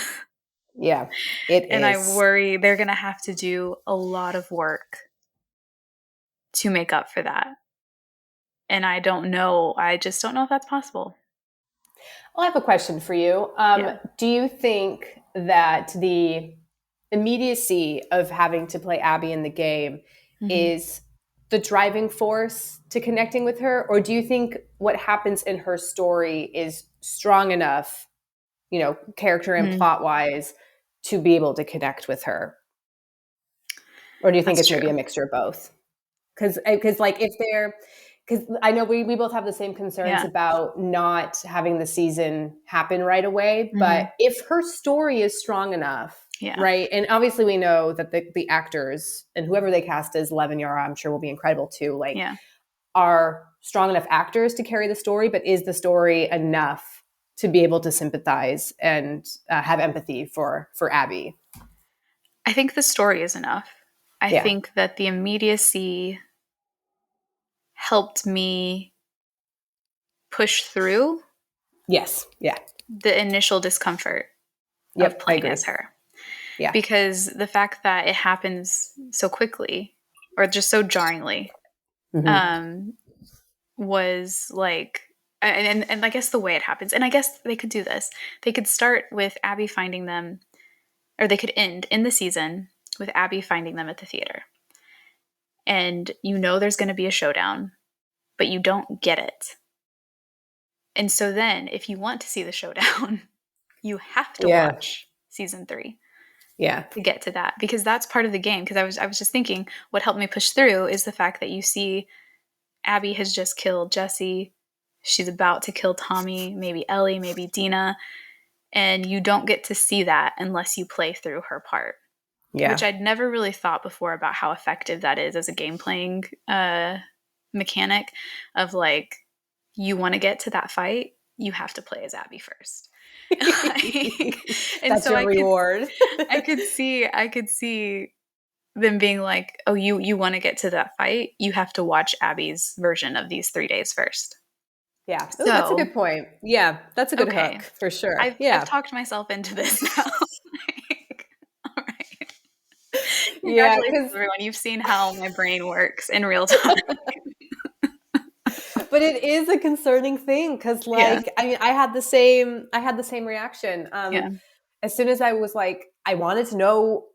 Yeah. It And I is. worry they're going to have to do a lot of work to make up for that. And I don't know. I just don't know if that's possible. Well, I have a question for you. Yeah. Do you think that the immediacy of having to play Abby in the game Mm-hmm. is the driving force to connecting with her? Or do you think what happens in her story is strong enough, character and Mm, plot wise, to be able to connect with her? Or do you think that's it's maybe a true. mixture of both? Because like if they're because I know we both have the same concerns Yeah. about not having the season happen right away, Mm-hmm. but if her story is strong enough, Yeah. right? And obviously we know that the actors and whoever they cast as Lev and Yara, I'm sure will be incredible too, like Yeah. are strong enough actors to carry the story, but is the story enough to be able to sympathize and have empathy for Abby? I think the story is enough. I Yeah. think that the immediacy helped me push through Yes. Yeah. the initial discomfort of Yep. I playing agree. as her. Yeah. Because the fact that it happens so quickly or just so jarringly Hmm. um, was like, and I guess the way it happens, and I guess they could do this. They could start with Abby finding them, or they could end in the season with Abby finding them at the theater. And there's going to be a showdown, but you don't get it. And so then, if you want to see the showdown, you have to Yeah. watch season 3 Yeah. to get to that because that's part of the game. Because I was just thinking, what helped me push through is the fact that you see Abby has just killed Jesse. She's about to kill Tommy, maybe Ellie, maybe Dina, and you don't get to see that unless you play through her part, which Yeah. I'd never really thought before about how effective that is as a game playing mechanic of like, you want to get to that fight, you have to play as Abby first. Like, and That's so your reward. I could see them being like, oh, you want to get to that fight, you have to watch Abby's version of these 3 days first. Yeah. Oh, that's a So good point. Yeah, that's a good okay, hook for sure. I've Yeah. talked myself into this now. Like, all right. Yeah, Congratulations, because everyone. You've seen how my brain works in real time. but it is a concerning thing because Yeah. like I mean I had the same reaction. Yeah. As soon as I was like I wanted to know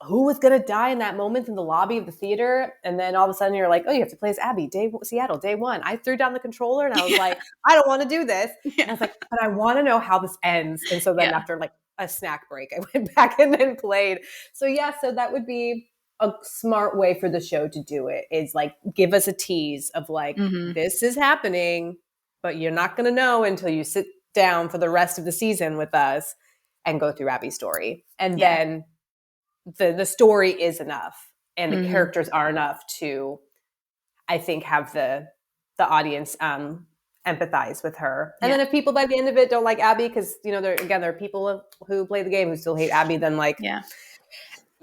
who was gonna die in that moment in the lobby of the theater, and then all of a sudden you're like, oh, you have to play as Abby, Seattle, day one. I threw down the controller and I was Yeah. like, I don't want to do this. And I Yeah. was like, but I want to know how this ends. And so then Yeah. after like a snack break, I went back and then played. So yeah, so that would be a smart way for the show to do it is like give us a tease of like Hmm. this is happening, but you're not going to know until you sit down for the rest of the season with us and go through Abby's story. And Yeah. then the story is enough and the Hmm. characters are enough to I think have the audience empathize with her. And Yeah. then if people by the end of it don't like Abby because there are people who play the game who still hate Abby, then like Yeah.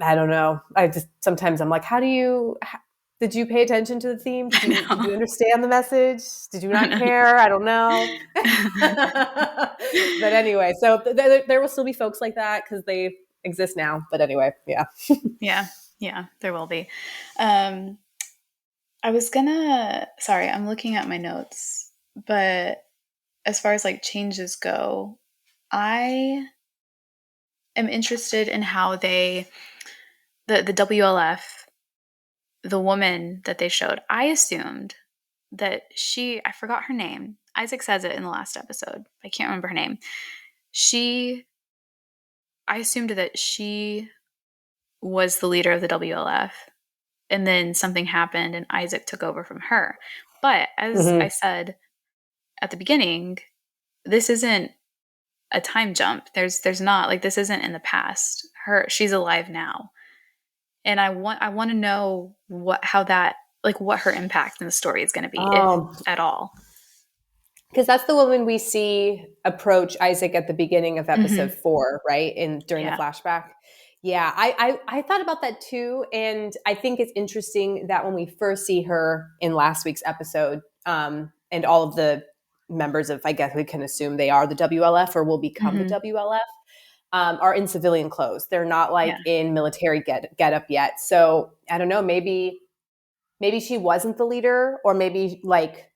I don't know. I just sometimes I'm like, did you pay attention to the theme? Did I you know. understand the message? Did you I not know. care? I don't know. But anyway, so there will still be folks like that because they exist now. But anyway, yeah. Yeah. Yeah. There will be. Um, I was gonna, sorry, I'm looking at my notes, but as far as like changes go, I am interested in how the WLF, the woman that they showed, I assumed that I forgot her name. Isaac says it in the last episode. I can't remember her name. I assumed that she was the leader of the WLF, and then something happened and Isaac took over from her. But as I Hmm. said at the beginning, this isn't a time jump. There's not, like, this isn't in the past. She's alive now. And I want to know what her impact in the story is going to be, if at all. Because that's the woman we see approach Isaac at the beginning of episode Hmm. 4, right? During the Yeah. flashback. Yeah, I thought about that too. And I think it's interesting that when we first see her in last week's episode, and all of the members of, I guess we can assume they are the WLF or will become the Hmm. WLF, are in civilian clothes. They're not like Yeah. in military get up yet. So I don't know, maybe she wasn't the leader, or maybe like,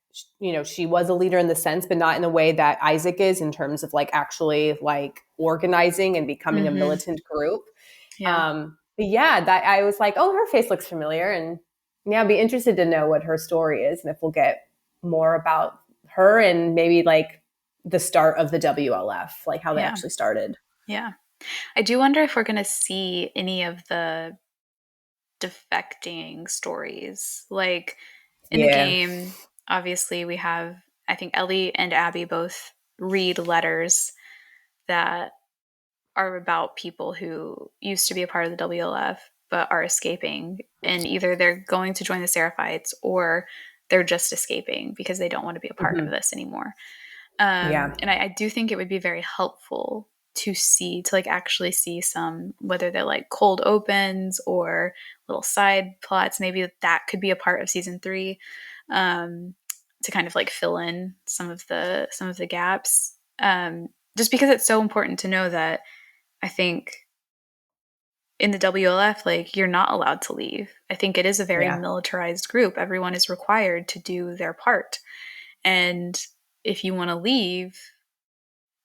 she was a leader in the sense, but not in the way that Isaac is, in terms of like actually like organizing and becoming a Hmm. militant group. Yeah. But yeah, that I was like, oh, her face looks familiar. And yeah, I'd be interested to know what her story is and if we'll get more about her and maybe like the start of the WLF, like how they Yeah. actually started. Yeah. I do wonder if we're going to see any of the defecting stories. Like in the Yeah. game, obviously, we have, I think Ellie and Abby both read letters that are about people who used to be a part of the WLF but are escaping. And either they're going to join the Seraphites or they're just escaping because they don't want to be a part of Hmm. this anymore. Yeah. And I do think it would be very helpful to like actually see some, whether they're like cold opens or little side plots. Maybe that could be a part of season 3, um, to kind of like fill in some of the gaps. Just because it's so important to know that I think in the WLF, like, you're not allowed to leave. I think it is a very Yeah. militarized group. Everyone is required to do their part. And if you want to leave,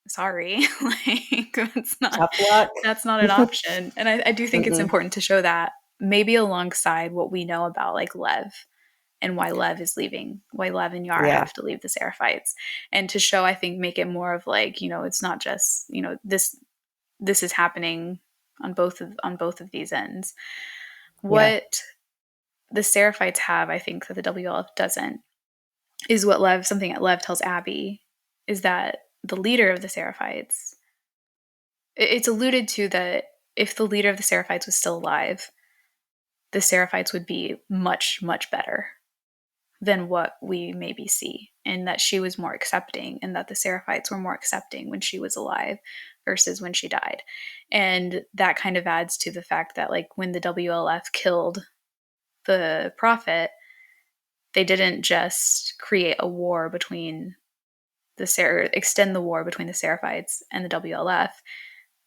sorry, like Tough luck. that's not an option. And I do think it's Mm-mm. important to show that, maybe alongside what we know about like Lev and why Lev is leaving, why Lev and Yara Yeah. have to leave the Seraphites. And to show, I think, make it more of like, it's not just, this is happening on both of these ends. Yeah. What the Seraphites have, I think, that the WLF doesn't, is something that Lev tells Abby, is that the leader of the Seraphites, it's alluded to that if the leader of the Seraphites was still alive, the Seraphites would be much, much better than what we maybe see, and that she was more accepting, and that the Seraphites were more accepting when she was alive versus when she died. And that kind of adds to the fact that, like, when the WLF killed the prophet, they didn't just create a war between extend the war between the Seraphites and the WLF.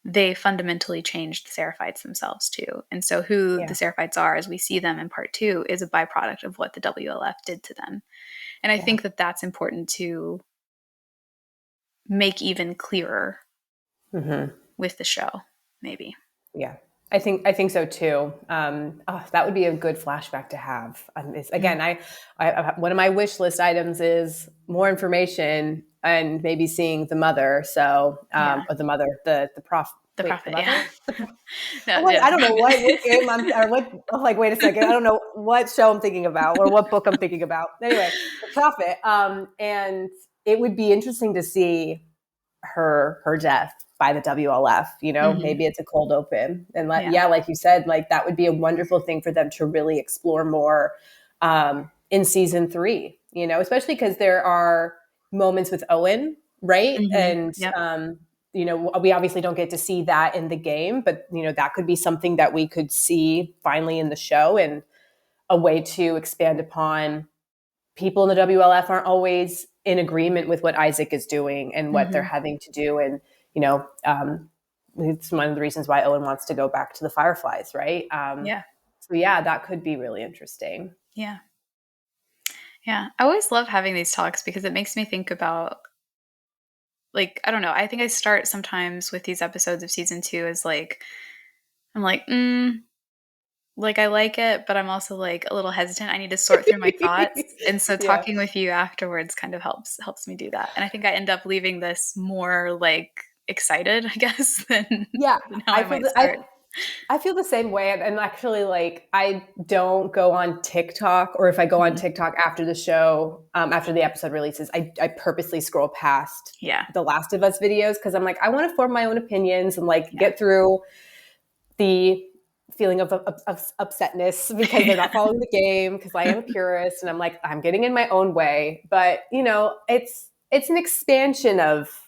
They fundamentally changed the Seraphites themselves too. And so who the Yeah. Seraphites are as we see them in part 2 is a byproduct of what the WLF did to them. And I Yeah. think that that's important to make even clearer Hmm. with the show, maybe. Yeah, I think so too. That would be a good flashback to have. Mm. Again, one of my wish list items is more information and maybe seeing the mother. So, Yeah. or the mother, the prof. The Wait, the prophet, yeah. mother? No, I'm like, yeah, I the don't know prophet. what game or what. I'm like, wait a second, I don't know what show I'm thinking about or what book I'm thinking about. Anyway, the prophet. And it would be interesting to see her death by the WLF. Hmm. Maybe it's a cold open, and Yeah. yeah, like you said, like that would be a wonderful thing for them to really explore more, in season 3. Especially because there are moments with Owen, right? Hmm. And Yep. we obviously don't get to see that in the game, but that could be something that we could see finally in the show, and a way to expand upon people in the WLF aren't always in agreement with what Isaac is doing and what they're Hmm. having to do. And, it's one of the reasons why Owen wants to go back to the Fireflies, right? Yeah. So, yeah, that could be really interesting. Yeah. Yeah. I always love having these talks because it makes me think about, like, I don't know. I think I start sometimes with these episodes of season 2 as like, I'm like, like I like it, but I'm also like a little hesitant. I need to sort through my thoughts. And so Yeah. talking with you afterwards kind of helps me do that. And I think I end up leaving this more like excited, I guess, Yeah. than how I I feel might that start. I feel the same way. And actually, like, I don't go on TikTok, or if I go on Mhm. TikTok after the show, after the episode releases, I purposely scroll past Yeah. the Last of Us videos because I'm like, I want to form my own opinions and like Yeah. get through the feeling of upsetness because they're not following the game, because I am a purist and I'm like, I'm getting in my own way. But it's an expansion of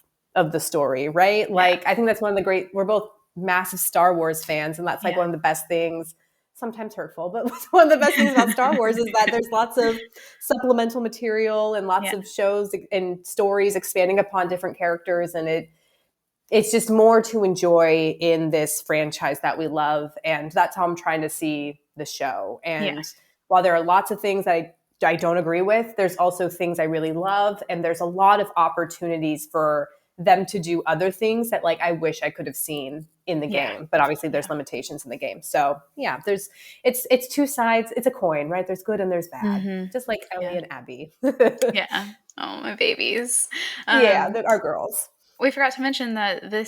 the story, right? Yeah. Like, I think that's one of the great, we're both massive Star Wars fans, and that's like Yeah. one of the best things, sometimes hurtful, but one of the best things about Star Wars is that there's lots of supplemental material and lots Yeah. of shows and stories expanding upon different characters, and it's just more to enjoy in this franchise that we love. And that's how I'm trying to see the show. Yeah. And while there are lots of things I don't agree with, there's also things I really love. And there's a lot of opportunities for them to do other things that like I wish I could have seen in the Yeah. game. But obviously Yeah. there's limitations in the game. So yeah, it's two sides. It's a coin, right? There's good and there's bad. Mhm. Just like Yeah. Ellie and Abby. Yeah. Oh, my babies. Yeah, Um, they're our girls. we forgot to mention that the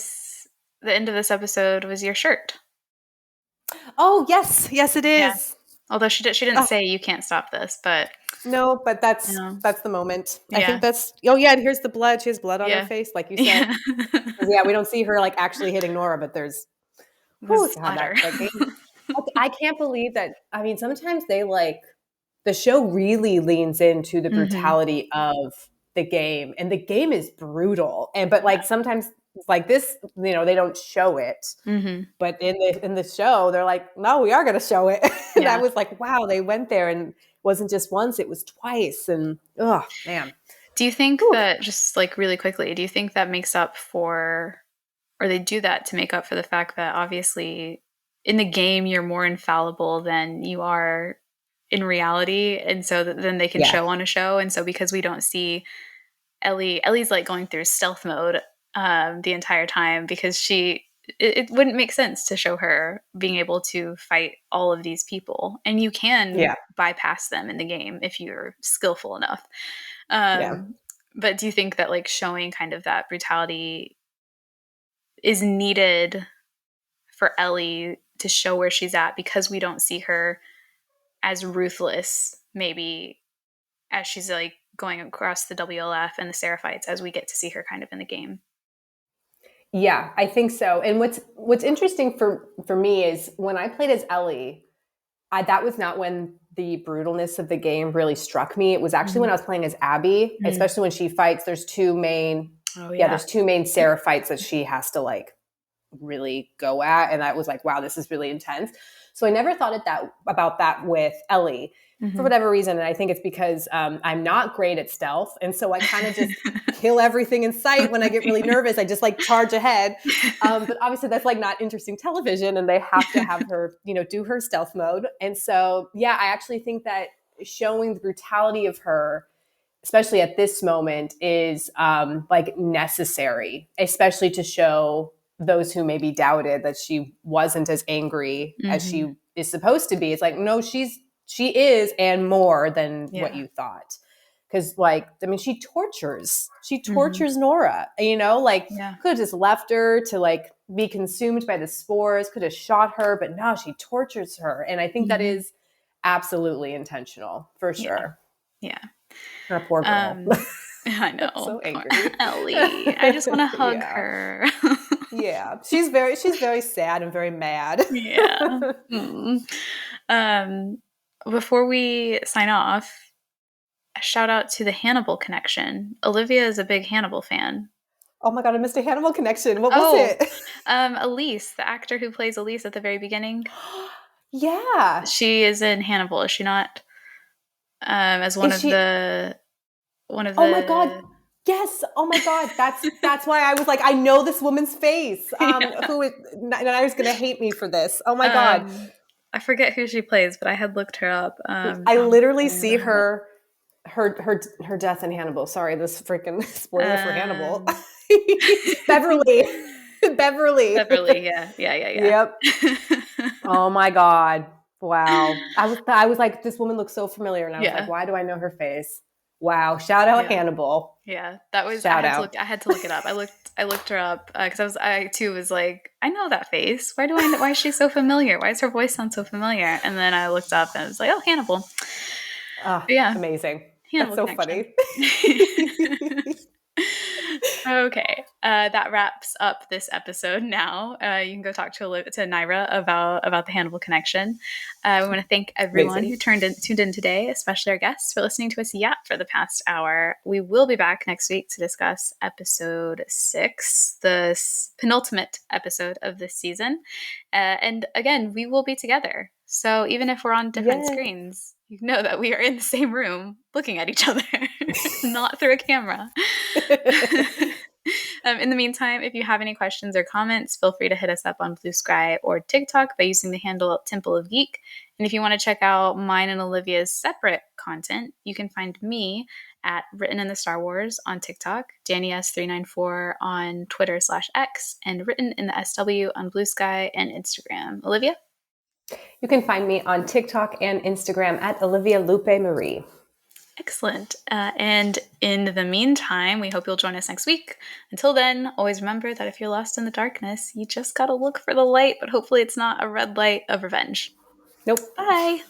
end of this episode was your shirt. Oh yes, yes it Yeah. is. Although she didn't say you can't stop this, but No, but you know, that's the moment. I think yeah. that's oh yeah, and here's the blood. She has blood on her Yeah. face, like you said. Yeah. 'Cause, yeah, we don't see her like actually hitting Nora, but there's The whew, God, splatter. that game. I can't believe that. I mean, sometimes they like the show really leans into the Mhm. brutality of the game, and the game is brutal. And but Yeah. like sometimes like this, they don't show it. Mhm. But in the show, they're like, no, we are going to show it. And I Yeah. was like, wow, they went there, and it wasn't just once, it was twice. And oh man, Do you think Whew. that just, like, really quickly, do you think that makes up for or they do that to make up for the fact that obviously in the game you're more infallible than you are in reality, and so then they can Yeah, show on a show, and so because we don't see Ellie's, like, going through stealth mode, the entire time because it wouldn't make sense to show her being able to fight all of these people, and you can yeah, bypass them in the game if you're skillful enough. yeah. Um, but do you think that, like, showing kind of that brutality is needed for Ellie to show where she's at because we don't see her as ruthless, maybe, as she's, like, going across the WLF and the Seraphites as we get to see her kind of in the game? Yeah, I think so. And what's interesting for me is when I played as Ellie, that was not when the brutalness of the game really struck me. It was actually when Mhm. I was playing as Abby, Mm. especially when she fights. Oh, Yeah, yeah. there's two main Seraphites that she has to like really go at, and that was like, wow, this is really intense. So I never thought about that with Ellie for Mhm. whatever reason, and I think it's because I'm not great at stealth, and so I kind of just kill everything in sight. When I get really nervous, I just like charge ahead. But obviously, that's like not interesting television, and they have to have her, do her stealth mode. And so, yeah, I actually think that showing the brutality of her, especially at this moment, is like necessary, especially to show those who maybe doubted that she wasn't as angry as Mhm. she is supposed to be. It's like, no, she is, and more than what Yeah. you thought. Because, like, I mean, she Mhm. tortures Nora, like, Yeah. could have just left her to like be consumed by the spores, could have shot her, but no, she tortures her. And I think that Mhm. is absolutely intentional for Yeah. sure. Yeah. Our poor girl. I know. So Poor angry. Ellie. I just wanna hug Yeah. her. Yeah. She's very sad and very mad. Yeah. Mm. Um, before we sign off, a shout out to the Hannibal connection. Olivia is a big Hannibal fan. Oh my god, I missed a Hannibal connection. What was Oh, it? Elise, the actor who plays Elise at the very beginning, Yeah. she is in Hannibal, is she not? As Is she one of Oh my god. the Yes. Oh my god. That's why I was like, I know this woman's face. yeah. Who is Nana's gonna hate me for this. Oh my god. Um, I forget who she plays, but I had looked her up. I Oh, literally I see never have it. her death in Hannibal. Sorry, this freaking spoiler for Hannibal. Um, Beverly. Beverly. Beverly, yeah, yeah, yeah, Yep. yeah. Oh my god. Wow. I was like, this woman looks so familiar. And I was like, Yeah. why do I know her face? Wow. Shout out Yeah. Hannibal. Yeah. That was, Shout out. I had to look it up. I looked her up because I too was like, I know that face. Why is she so familiar? Why does her voice sound so familiar? And then I looked up and it was like, oh, Hannibal. Ah, But yeah, amazing. That's Hannibal so connection. funny. Okay, that wraps up this episode. Now you can go talk to Naira about the Hannibal connection. We want to thank everyone Amazing. who tuned in today, especially our guests for listening to us yap for the past hour. We will be back next week to discuss episode 6, the penultimate episode of this season. And again, we will be together. So even if we're on different Yay. screens, you know that we are in the same room looking at each other, not through a camera. In the meantime, if you have any questions or comments, feel free to hit us up on Blue Sky or TikTok by using the handle Temple of Geek. And if you want to check out mine and Olivia's separate content, you can find me at Written in the Star Wars on TikTok, Danny S394 on Twitter/X, and Written in the SW on Blue Sky and Instagram. Olivia? You can find me on TikTok and Instagram at Olivia Lupe Marie. Excellent. And in the meantime, we hope you'll join us next week. Until then, always remember that if you're lost in the darkness, you just gotta look for the light, but hopefully it's not a red light of revenge. Nope. Bye.